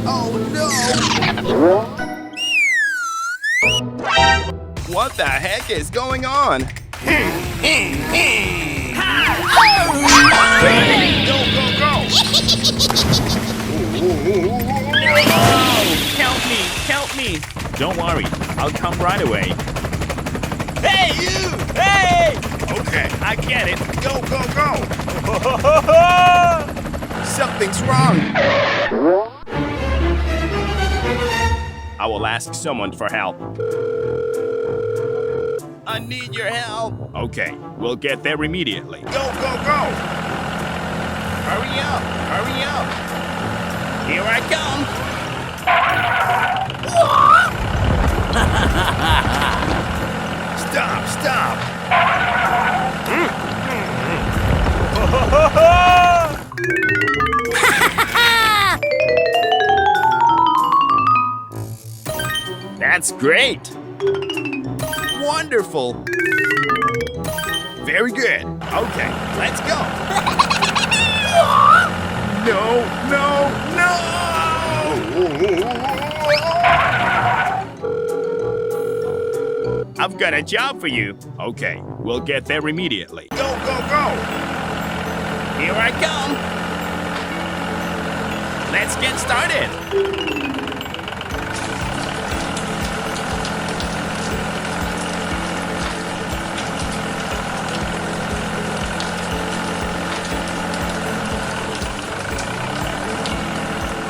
Oh no! What the heck is going on? Go, go, go! Help me! Help me! Don't worry, I'll come right away. Hey, you! Hey! Okay, I get it. Go, go, go! Something's wrong. I will ask someone for help. I need your help. Okay, we'll get there immediately. Go, go, go! Hurry up! Hurry up! Here I come! Stop! Stop! That's great! Wonderful! Very good. Okay, let's go. No, no, no! I've got a job for you. Okay, we'll get there immediately. Go, go, go! Here I come! Let's get started.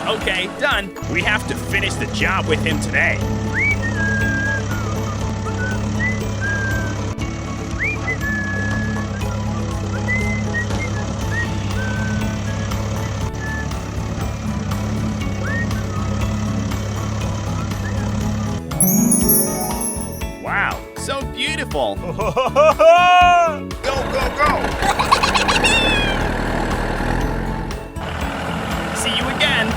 Okay, done. We have to finish the job with him today. Wow, so beautiful. Go, go, go! See you again.